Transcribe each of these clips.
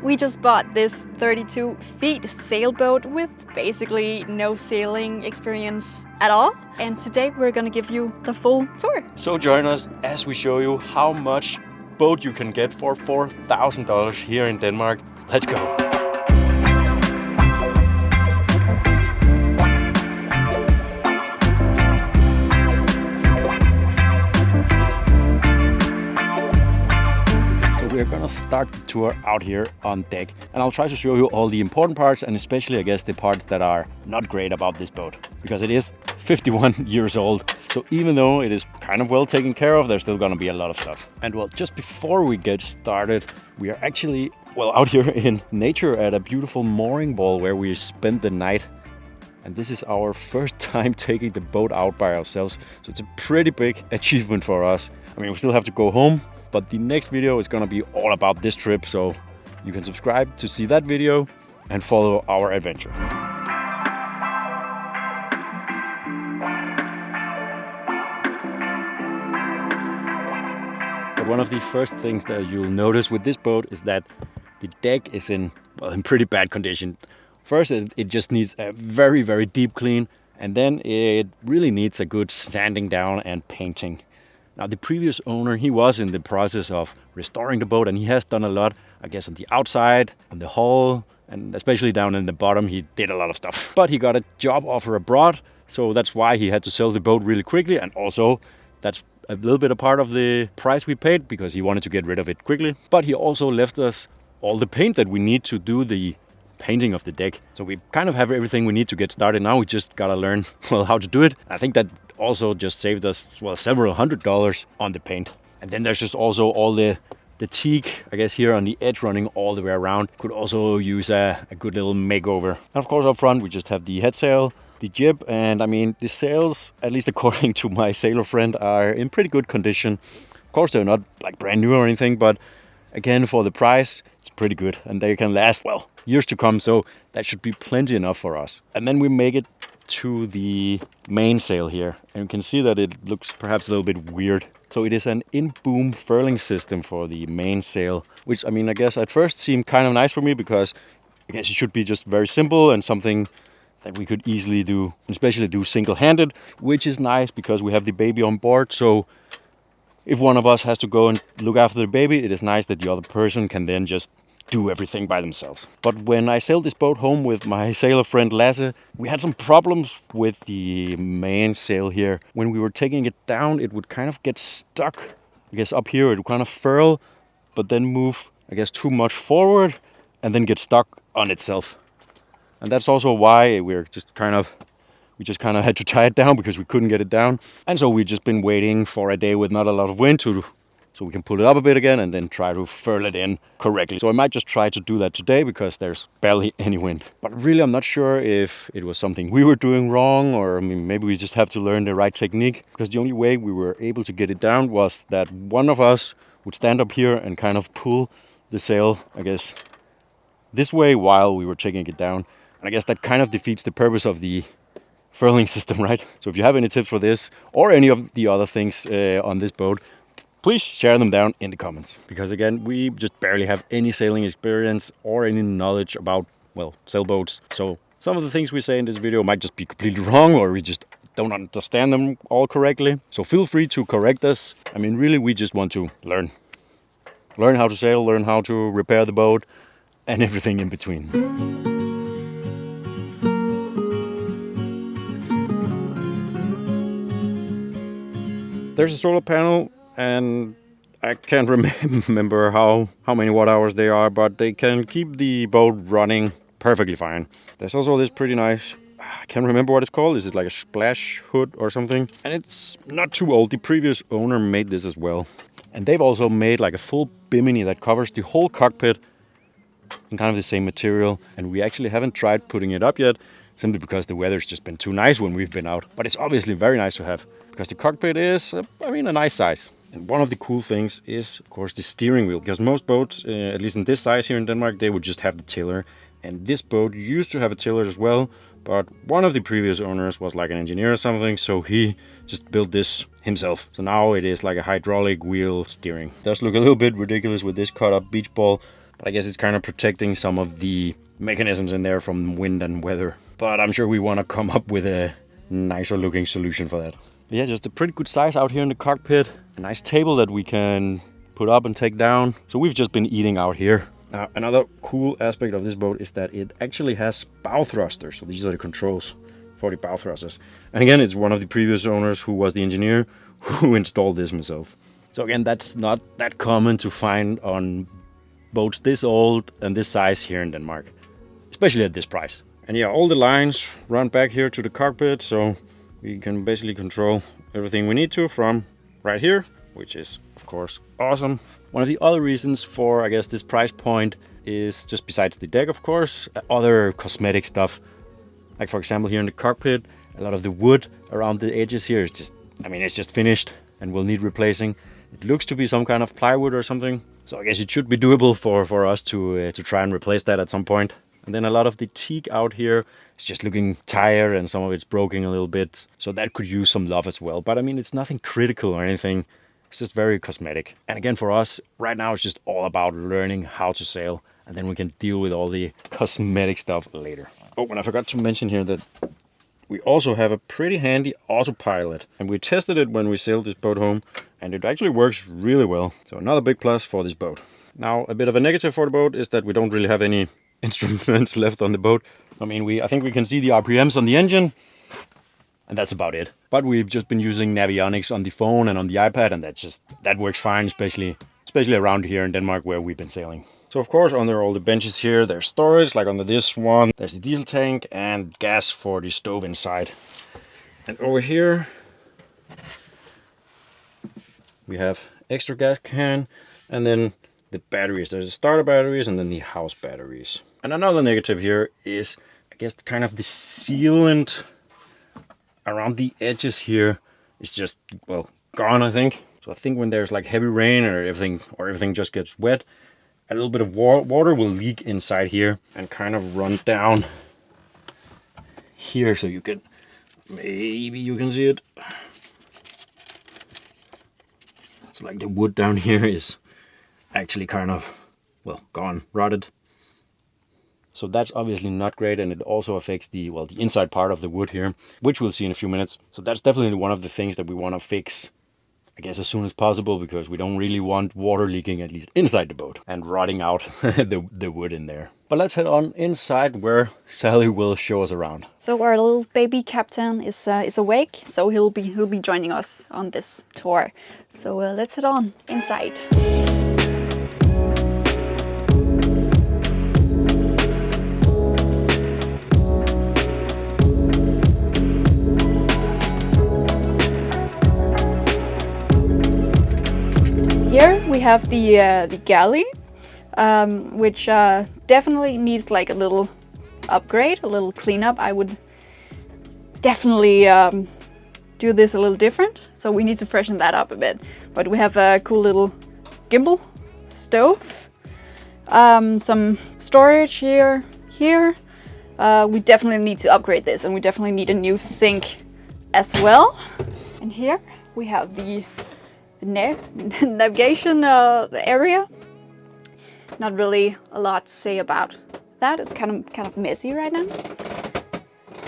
We just bought this 32 feet sailboat with basically no sailing experience at all. And today we're gonna give you the full tour. So join us as we show you how much boat you can get for $4,000 here in Denmark. Let's go. We're gonna start the tour out here on deck, and I'll try to show you all the important parts, and especially I guess the parts that are not great about this boat, because it is 51 years old. So even though it is kind of well taken care of, there's still gonna be a lot of stuff. And well, just before we get started, we are actually, well, out here in nature at a beautiful mooring ball where we spent the night. And this is our first time taking the boat out by ourselves. So it's a pretty big achievement for us. I mean, we still have to go home, but the next video is gonna be all about this trip, so you can subscribe to see that video and follow our adventure. But one of the first things that you'll notice with this boat is that the deck is in pretty bad condition. First, it just needs a very, very deep clean, and then it really needs a good sanding down and painting. Now, the previous owner, he was in the process of restoring the boat, and he has done a lot, I guess, on the outside, on the hull, and especially down in the bottom, he did a lot of stuff. But he got a job offer abroad, so that's why he had to sell the boat really quickly, and also that's a little bit a part of the price we paid, because he wanted to get rid of it quickly. But he also left us all the paint that we need to do the painting of the deck. So we kind of have everything we need to get started now. We just gotta learn, well, how to do it. I think that also just saved us, well, several $100s on the paint. And then there's just also all the teak, I guess, here on the edge running all the way around. Could also use a good little makeover. And of course up front we just have the head sail, the jib, and I mean the sails, at least according to my sailor friend, are in pretty good condition. Of course they're not like brand new or anything, but again, for the price, it's pretty good, and they can last, well, years to come, so that should be plenty enough for us. And then we make it to the mainsail here, and you can see that it looks perhaps a little bit weird. So it is an in-boom furling system for the mainsail, which, I mean, I guess at first seemed kind of nice for me, because I guess it should be just very simple and something that we could easily do, especially do single-handed, which is nice because we have the baby on board. So if one of us has to go and look after the baby, it is nice that the other person can then just do everything by themselves. But when I sailed this boat home with my sailor friend Lasse, we had some problems with the mainsail here. When we were taking it down, it would kind of get stuck. I guess up here it would kind of furl, but then move, I guess, too much forward and then get stuck on itself. And that's also why we just kind of had to tie it down, because we couldn't get it down. And so we've just been waiting for a day with not a lot of wind so we can pull it up a bit again and then try to furl it in correctly. So I might just try to do that today, because there's barely any wind. But really, I'm not sure if it was something we were doing wrong, or I mean, maybe we just have to learn the right technique, because the only way we were able to get it down was that one of us would stand up here and kind of pull the sail, I guess, this way while we were taking it down. And I guess that kind of defeats the purpose of the furling system, right? So if you have any tips for this or any of the other things on this boat, please share them down in the comments. Because again, we just barely have any sailing experience or any knowledge about, well, sailboats. So some of the things we say in this video might just be completely wrong, or we just don't understand them all correctly. So feel free to correct us. I mean, really, we just want to learn. Learn how to sail, learn how to repair the boat, and everything in between. There's a solar panel, and I can't remember how many watt hours they are, but they can keep the boat running perfectly fine. There's also this pretty nice, I can't remember what it's called. This is like a splash hood or something, and it's not too old. The previous owner made this as well. And they've also made like a full bimini that covers the whole cockpit in kind of the same material. And we actually haven't tried putting it up yet, simply because the weather's just been too nice when we've been out. But it's obviously very nice to have, because the cockpit is, I mean, a nice size. And one of the cool things is, of course, the steering wheel. Because most boats, at least in this size here in Denmark, they would just have the tiller. And this boat used to have a tiller as well, but one of the previous owners was like an engineer or something, so he just built this himself. So now it is like a hydraulic wheel steering. It does look a little bit ridiculous with this cut up beach ball, but I guess it's kind of protecting some of the mechanisms in there from wind and weather. But I'm sure we want to come up with a nicer looking solution for that. But yeah, just a pretty good size out here in the cockpit. A nice table that we can put up and take down. So we've just been eating out here. Now, another cool aspect of this boat is that it actually has bow thrusters. So these are the controls for the bow thrusters. And again, it's one of the previous owners who was the engineer who installed this himself. So again, that's not that common to find on boats this old and this size here in Denmark, especially at this price. And yeah, all the lines run back here to the cockpit, so we can basically control everything we need to from right here, which is of course awesome. One of the other reasons for, I guess, this price point is just besides the deck, of course, other cosmetic stuff. Like for example, here in the cockpit, a lot of the wood around the edges here is just, I mean, it's just finished and will need replacing. It looks to be some kind of plywood or something. So I guess it should be doable for us to try and replace that at some point. And then a lot of the teak out here is just looking tired and some of it's broken a little bit. So that could use some love as well. But I mean, it's nothing critical or anything. It's just very cosmetic. And again, for us, right now, it's just all about learning how to sail. And then we can deal with all the cosmetic stuff later. Oh, and I forgot to mention here that we also have a pretty handy autopilot. And we tested it when we sailed this boat home. And it actually works really well. So another big plus for this boat. Now, a bit of a negative for the boat is that we don't really have any instruments left on the boat. I mean, I think we can see the RPMs on the engine. And that's about it. But we've just been using Navionics on the phone and on the iPad, and that works fine, especially around here in Denmark where we've been sailing. So of course, under all the benches here, there's storage, like under this one. There's the diesel tank and gas for the stove inside. And over here, we have extra gas can, and then the batteries. There's the starter batteries and then the house batteries. And another negative here is, I guess, kind of the sealant around the edges here is just, well, gone, I think. So I think when there's like heavy rain or everything just gets wet, a little bit of water will leak inside here and kind of run down here. So you can, maybe you can see it. So like the wood down here is actually kind of, well, gone, rotted. So that's obviously not great, and it also affects the inside part of the wood here, which we'll see in a few minutes. So that's definitely one of the things that we want to fix, I guess, as soon as possible, because we don't really want water leaking, at least inside the boat, and rotting out the wood in there. But let's head on inside where Sally will show us around. So our little baby captain is awake, so he'll be joining us on this tour. So let's head on inside. Here we have the galley, which definitely needs like a little upgrade, a little cleanup. I would definitely do this a little different, so we need to freshen that up a bit. But we have a cool little gimbal stove, some storage here. We definitely need to upgrade this, and we definitely need a new sink as well. And here we have the navigation area. Not really a lot to say about that. It's kind of messy right now.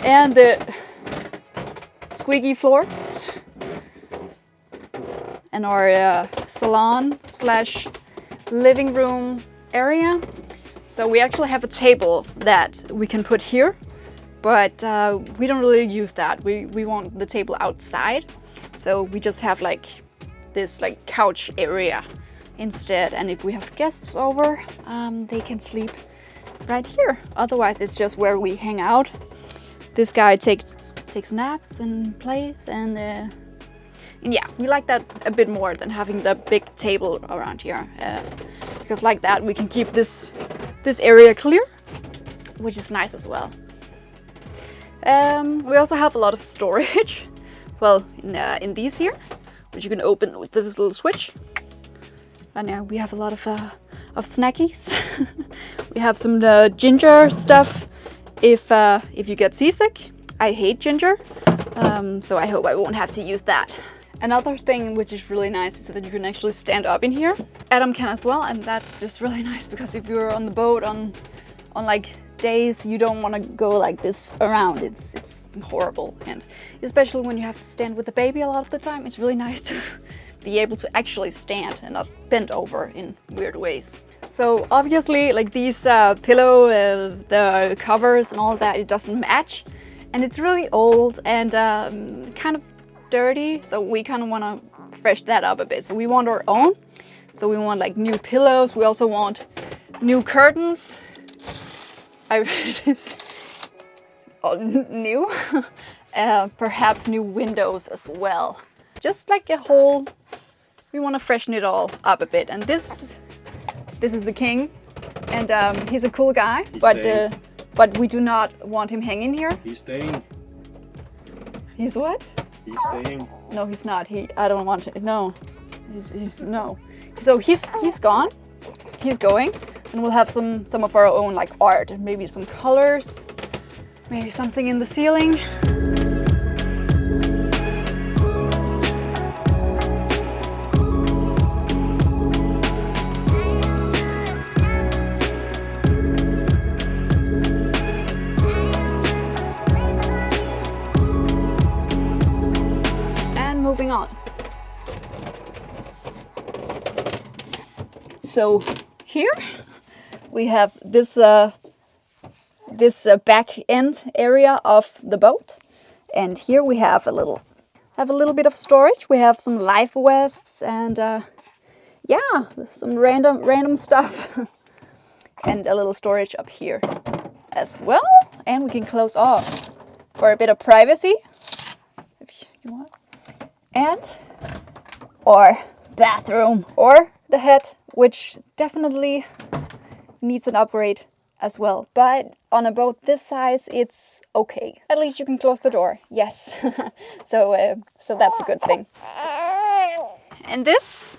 And the squeaky floors. And our salon slash living room area. So we actually have a table that we can put here, but we don't really use that. We want the table outside. So we just have like this like couch area instead, and if we have guests over, they can sleep right here. Otherwise, it's just where we hang out. This guy takes naps and plays, and yeah, we like that a bit more than having the big table around here, because like that we can keep this area clear, which is nice as well. We also have a lot of storage, well, in these here, which you can open with this little switch. And now we have a lot of snackies. We have some ginger stuff if you get seasick. I hate ginger, so I hope I won't have to use that. Another thing which is really nice is that you can actually stand up in here. Adam can as well, and that's just really nice because if you're on the boat on like days you don't want to go like this around, it's horrible, and especially when you have to stand with the baby a lot of the time, it's really nice to be able to actually stand and not bend over in weird ways. So obviously, like these pillow, the covers and all that, it doesn't match, and it's really old and kind of dirty. So we kind of want to freshen that up a bit. So we want our own. So we want like new pillows. We also want new curtains. New, perhaps new windows as well. Just like a whole. We want to freshen it all up a bit. And this is the king, and he's a cool guy, but we do not want him hanging here. He's staying. He's what? He's staying. No, he's not. I don't want it. No, he's no. So he's gone. He's going, and we'll have some of our own like art and maybe some colors, maybe something in the ceiling. Moving on. So here we have this back end area of the boat, and here we have a little bit of storage. We have some life vests and yeah, some random stuff, and a little storage up here as well. And we can close off for a bit of privacy if you want. And or bathroom or the head, which definitely needs an upgrade as well. But on a boat this size, it's okay. At least you can close the door. Yes. So that's a good thing. And this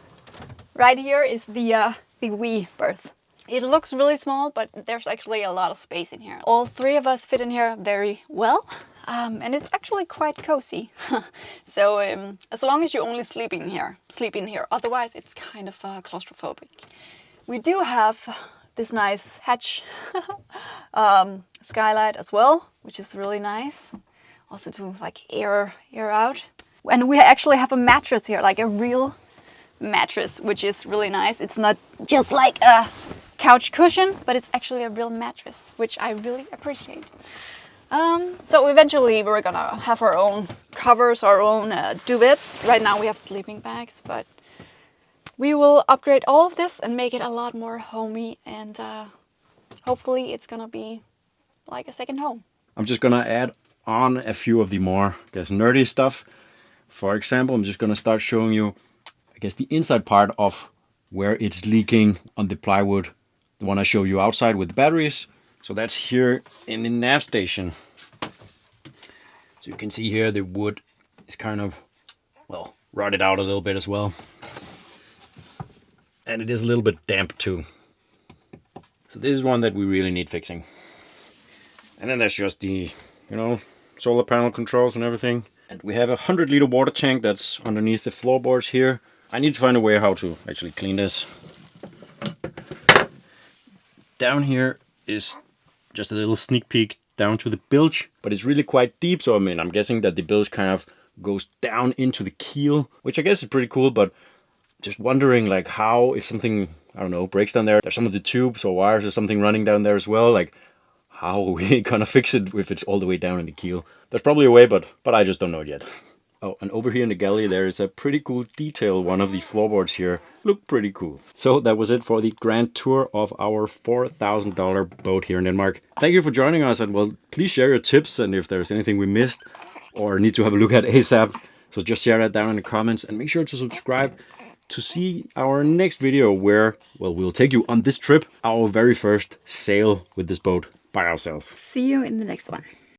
right here is the wee berth. It looks really small, but there's actually a lot of space in here. All three of us fit in here very well. And it's actually quite cozy. So as long as you only sleep in here. Otherwise, it's kind of claustrophobic. We do have this nice hatch skylight as well, which is really nice. Also to like air out. And we actually have a mattress here, like a real mattress, which is really nice. It's not just like a couch cushion, but it's actually a real mattress, which I really appreciate. So eventually we're gonna have our own covers, our own duvets. Right now we have sleeping bags, but we will upgrade all of this and make it a lot more homey, and hopefully it's gonna be like a second home. I'm just gonna add on a few of the more, I guess, nerdy stuff. For example, I'm just gonna start showing you, I guess, the inside part of where it's leaking on the plywood, the one I show you outside with the batteries. So that's here in the nav station. So you can see here the wood is kind of, well, rotted out a little bit as well. And it is a little bit damp too. So this is one that we really need fixing. And then there's just the, solar panel controls and everything. And we have a 100-liter water tank that's underneath the floorboards here. I need to find a way how to actually clean this. Down here is just a little sneak peek down to the bilge, but it's really quite deep. So, I'm guessing that the bilge kind of goes down into the keel, which I guess is pretty cool, but just wondering like how, if something, I don't know, breaks down there, there's some of the tubes or wires or something running down there as well. Like, how are we gonna fix it if it's all the way down in the keel? There's probably a way, but I just don't know it yet. Oh, and over here in the galley, there is a pretty cool detail. One of the floorboards here look pretty cool. So that was it for the grand tour of our $4,000 boat here in Denmark. Thank you for joining us, and well, please share your tips and if there's anything we missed or need to have a look at ASAP. So just share that down in the comments, and make sure to subscribe to see our next video where, well, we'll take you on this trip, our very first sail with this boat by ourselves. See you in the next one.